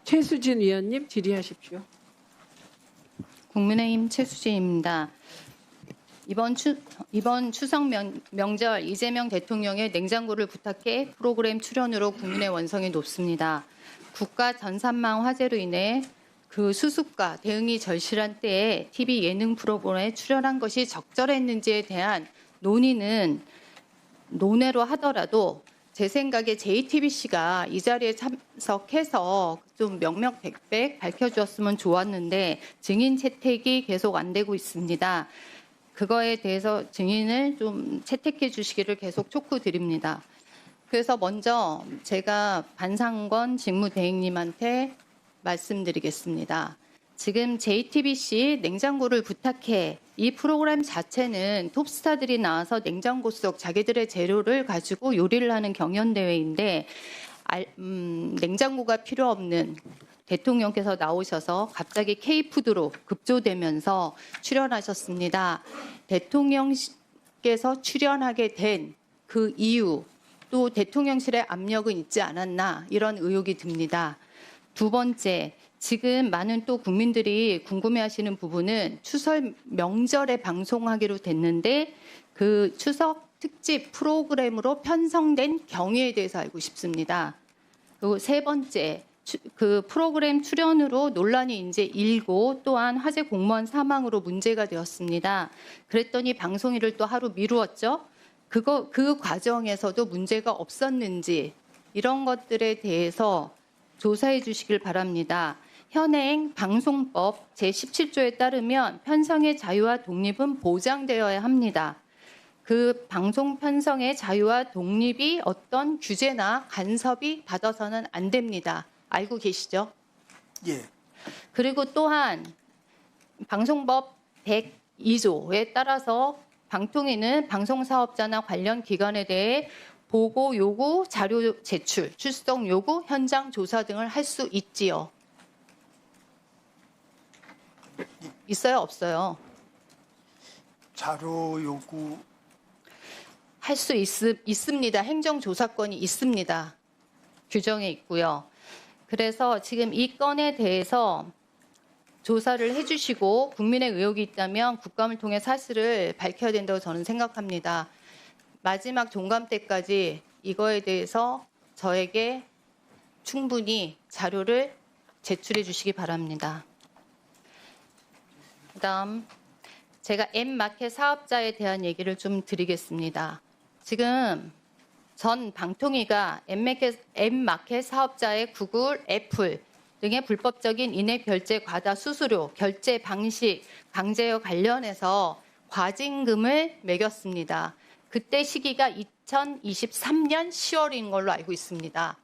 최수진 의원님 질의하십시오. 국민의힘 최수진입니다. 이번 추석 명절 이재명 대통령의 냉장고를 부탁해 프로그램 출연으로 국민의 원성이 높습니다. 국가 전산망 화재로 인해 그 수습과 대응이 절실한 때에 TV 예능 프로그램에 출연한 것이 적절했는지에 대한 논의는 논외로 하더라도 제 생각에 JTBC가 이 자리에 참석해서 좀 명명백백 밝혀주었으면 좋았는데 증인 채택이 계속 안 되고 있습니다. 그거에 대해서 증인을 좀 채택해 주시기를 계속 촉구드립니다. 그래서 먼저 제가 반상권 직무대행님한테 말씀드리겠습니다. 지금 JTBC 냉장고를 부탁해 이 프로그램 자체는 톱스타들이 나와서 냉장고 속 자기들의 재료를 가지고 요리를 하는 경연대회인데 냉장고가 필요 없는 대통령께서 나오셔서 갑자기 K푸드로 급조되면서 출연하셨습니다. 대통령께서 출연하게 된 그 이유 또 대통령실의 압력은 있지 않았나 이런 의혹이 듭니다. 두 번째, 지금 많은 또 국민들이 궁금해하시는 부분은 추석 명절에 방송하기로 됐는데 그 추석 특집 프로그램으로 편성된 경위에 대해서 알고 싶습니다. 그리고 세 번째, 그 프로그램 출연으로 논란이 이제 일고 또한 화재 공무원 사망으로 문제가 되었습니다. 그랬더니 방송일을 또 하루 미루었죠. 그 과정에서도 문제가 없었는지 이런 것들에 대해서 조사해 주시길 바랍니다. 현행 방송법 제17조에 따르면 편성의 자유와 독립은 보장되어야 합니다. 그 방송 편성의 자유와 독립이 어떤 규제나 간섭이 받아서는 안 됩니다. 알고 계시죠? 예. 그리고 또한 방송법 102조에 따라서 방통위는 방송사업자나 관련 기관에 대해 보고 요구, 자료 제출, 출석 요구, 현장 조사 등을 할 수 있지요. 있어요, 없어요? 자료 요구 할 수 있습니다. 행정조사권이 있습니다. 규정에 있고요. 그래서 지금 이 건에 대해서 조사를 해주시고 국민의 의혹이 있다면 국감을 통해 사실을 밝혀야 된다고 저는 생각합니다. 마지막 종감 때까지 이거에 대해서 저에게 충분히 자료를 제출해 주시기 바랍니다. 그다음 제가 M마켓 사업자에 대한 얘기를 좀 드리겠습니다. 지금 전 방통위가 M마켓 사업자의 구글, 애플 등의 불법적인 인앱 결제 과다 수수료, 결제 방식, 강제와 관련해서 과징금을 매겼습니다. 그때 시기가 2023년 10월인 걸로 알고 있습니다.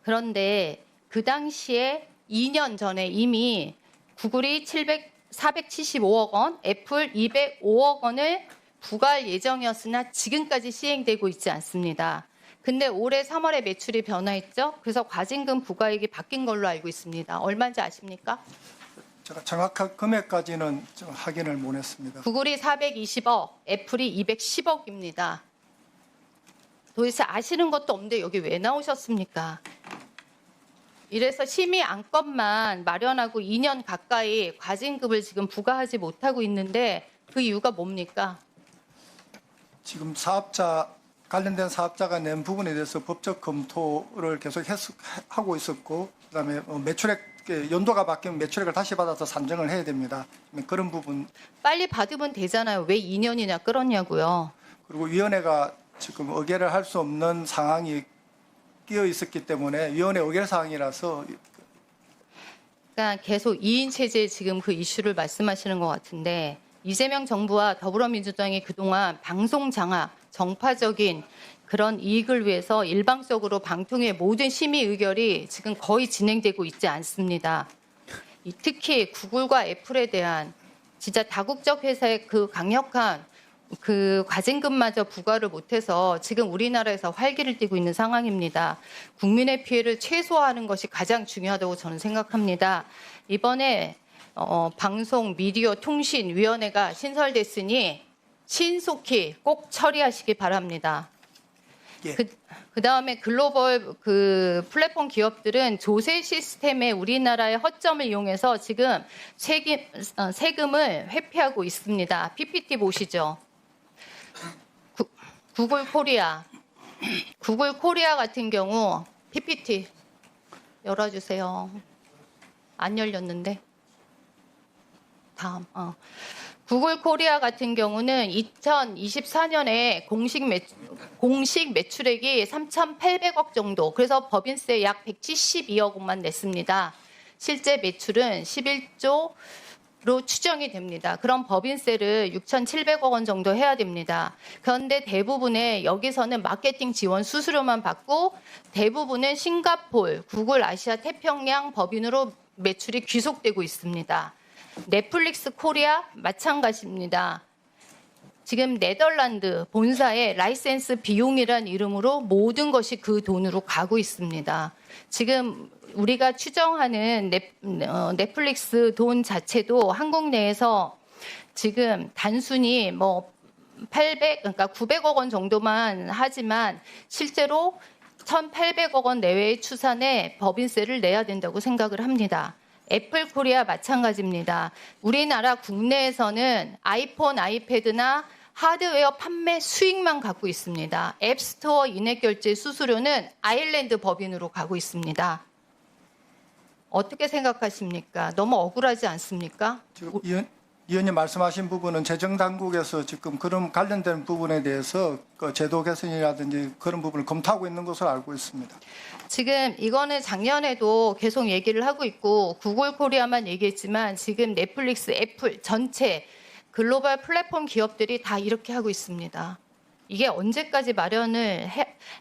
그런데 그 당시에 2년 전에 이미 구글이 475억 원, 애플 205억 원을 부과할 예정이었으나 지금까지 시행되고 있지 않습니다. 근데 올해 3월에 매출이 변화했죠. 그래서 과징금 부과액이 바뀐 걸로 알고 있습니다. 얼마인지 아십니까? 제가 정확한 금액까지는 좀 확인을 못 했습니다. 구글이 420억, 애플이 210억입니다. 도대체 아시는 것도 없는데 여기 왜 나오셨습니까? 이래서 심의 안건만 마련하고 2년 가까이 과징금을 지금 부과하지 못하고 있는데 그 이유가 뭡니까? 지금 관련된 사업자가 낸 부분에 대해서 법적 검토를 계속 하고 있었고, 그다음에 매출액 연도가 바뀌면 매출액을 다시 받아서 산정을 해야 됩니다. 그런 부분. 빨리 받으면 되잖아요. 왜 2년이나 끌었냐고요. 그리고 위원회가 지금 의결을 할 수 없는 상황이 끼어 있었기 때문에 위원회 의결 사항이라서. 그러니까 계속 2인 체제 지금 그 이슈를 말씀하시는 것 같은데 이재명 정부와 더불어민주당이 그동안 방송 장악, 정파적인 그런 이익을 위해서 일방적으로 방통위의 모든 심의 의결이 지금 거의 진행되고 있지 않습니다. 특히 구글과 애플에 대한 진짜 다국적 회사의 그 강력한 그 과징금마저 부과를 못해서 지금 우리나라에서 활기를 띠고 있는 상황입니다. 국민의 피해를 최소화하는 것이 가장 중요하다고 저는 생각합니다. 이번에 방송 미디어 통신위원회가 신설됐으니 신속히 꼭 처리하시기 바랍니다. 예. 그다음에 글로벌 그 플랫폼 기업들은 조세 시스템에 우리나라의 허점을 이용해서 지금 세금을 회피하고 있습니다. PPT 보시죠. 구글 코리아 같은 경우 PPT 열어주세요. 안 열렸는데. 다음. 구글 코리아 같은 경우는 2024년에 공식 매출액이 3,800억 정도, 그래서 법인세 약 172억 원만 냈습니다. 실제 매출은 11조로 추정이 됩니다. 그럼 법인세를 6,700억 원 정도 해야 됩니다. 그런데 대부분의 여기서는 마케팅 지원 수수료만 받고 대부분은 싱가포르, 구글 아시아 태평양 법인으로 매출이 귀속되고 있습니다. 넷플릭스 코리아 마찬가지입니다. 지금 네덜란드 본사의 라이센스 비용이란 이름으로 모든 것이 그 돈으로 가고 있습니다. 지금 우리가 추정하는 넷플릭스 돈 자체도 한국 내에서 지금 단순히 그러니까 900억 원 정도만 하지만 실제로 1,800억 원 내외의 추산에 법인세를 내야 된다고 생각을 합니다. 애플 코리아 마찬가지입니다. 우리나라 국내에서는 아이폰, 아이패드나 하드웨어 판매 수익만 갖고 있습니다. 앱스토어 인액결제 수수료는 아일랜드 법인으로 가고 있습니다. 어떻게 생각하십니까? 너무 억울하지 않습니까? 지금 위원님 말씀하신 부분은 재정당국에서 지금 그런 관련된 부분에 대해서 그 제도 개선이라든지 그런 부분을 검토하고 있는 것으로 알고 있습니다. 지금 이거는 작년에도 계속 얘기를 하고 있고 구글 코리아만 얘기했지만 지금 넷플릭스, 애플 전체 글로벌 플랫폼 기업들이 다 이렇게 하고 있습니다. 이게 언제까지 마련을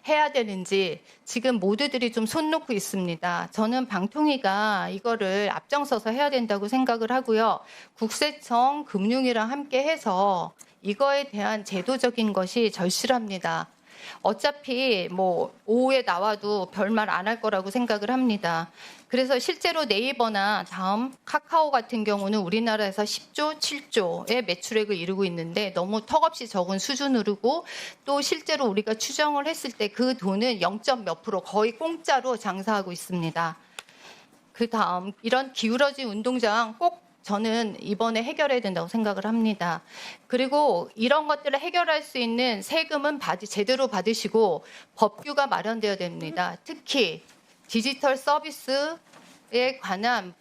해야 되는지 지금 모두들이 좀 손 놓고 있습니다. 저는 방통위가 이거를 앞장서서 해야 된다고 생각을 하고요. 국세청, 금융이랑 함께 해서 이거에 대한 제도적인 것이 절실합니다. 어차피 오후에 나와도 별말 안 할 거라고 생각을 합니다. 그래서 실제로 네이버나 다음 카카오 같은 경우는 우리나라에서 10조, 7조의 매출액을 이루고 있는데 너무 턱없이 적은 수준으로고 또 실제로 우리가 추정을 했을 때 그 돈은 0. 몇 프로 거의 공짜로 장사하고 있습니다. 그 다음 이런 기울어진 운동장 꼭 저는 이번에 해결해야 된다고 생각을 합니다. 그리고 이런 것들을 해결할 수 있는 세금은 제대로 받으시고 법규가 마련되어야 됩니다. 특히 디지털 서비스에 관한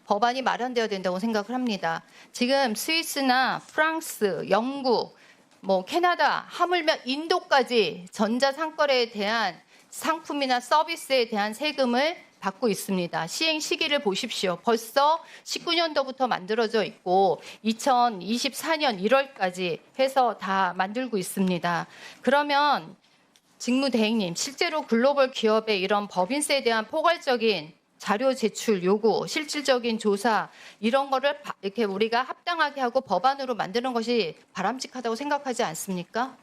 법안이 마련되어야 된다고 생각을 합니다. 지금 스위스나 프랑스, 영국, 캐나다, 하물며 인도까지 전자상거래에 대한 상품이나 서비스에 대한 세금을 받고 있습니다. 시행 시기를 보십시오. 벌써 19년도부터 만들어져 있고 2024년 1월까지 해서 다 만들고 있습니다. 그러면 직무대행님, 실제로 글로벌 기업의 이런 법인세에 대한 포괄적인 자료 제출 요구, 실질적인 조사 이런 거를 이렇게 우리가 합당하게 하고 법안으로 만드는 것이 바람직하다고 생각하지 않습니까?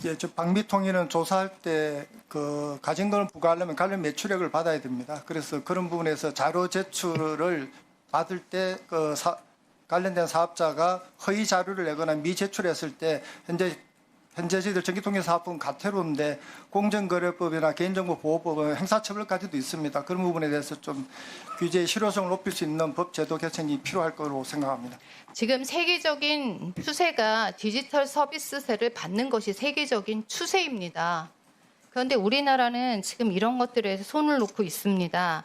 예, 방미통위는 조사할 때 그 가진금을 부과하려면 관련 매출액을 받아야 됩니다. 그래서 그런 부분에서 자료 제출을 받을 때 관련된 사업자가 허위 자료를 내거나 미제출했을 때 현재 저희들 전기통신사업법은 가태로운데 공정거래법이나 개인정보보호법은 행사처벌까지도 있습니다. 그런 부분에 대해서 좀 규제의 실효성을 높일 수 있는 법 제도 개선이 필요할 거로 생각합니다. 지금 세계적인 추세가 디지털 서비스세를 받는 것이 세계적인 추세입니다. 그런데 우리나라는 지금 이런 것들에 손을 놓고 있습니다.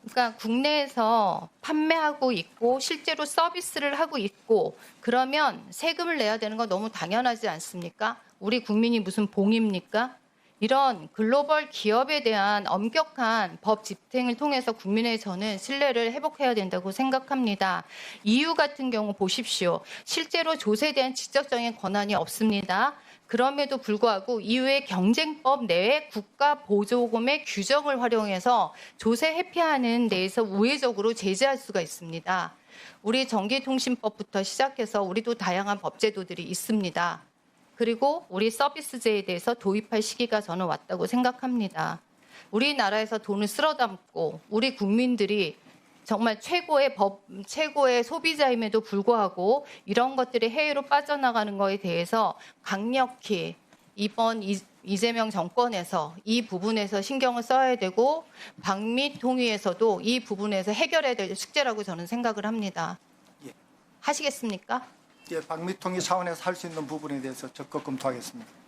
그러니까 국내에서 판매하고 있고 실제로 서비스를 하고 있고 그러면 세금을 내야 되는 건 너무 당연하지 않습니까? 우리 국민이 무슨 봉입니까? 이런 글로벌 기업에 대한 엄격한 법 집행을 통해서 국민의 저는 신뢰를 회복해야 된다고 생각합니다. EU 같은 경우 보십시오. 실제로 조세에 대한 직접적인 권한이 없습니다. 그럼에도 불구하고 EU의 경쟁법 내에 국가 보조금의 규정을 활용해서 조세 회피하는 데에서 우회적으로 제재할 수가 있습니다. 우리 전기통신법부터 시작해서 우리도 다양한 법제도들이 있습니다. 그리고 우리 서비스제에 대해서 도입할 시기가 저는 왔다고 생각합니다. 우리나라에서 돈을 쓸어 담고 우리 국민들이 정말 최고의 소비자임에도 불구하고 이런 것들이 해외로 빠져나가는 거에 대해서 강력히 이번 이재명 정권에서 이 부분에서 신경을 써야 되고 방미통위에서도 이 부분에서 해결해야 될 숙제라고 저는 생각을 합니다. 예. 하시겠습니까? 예, 방미통위 차원에서 할 수 있는 부분에 대해서 적극 검토하겠습니다.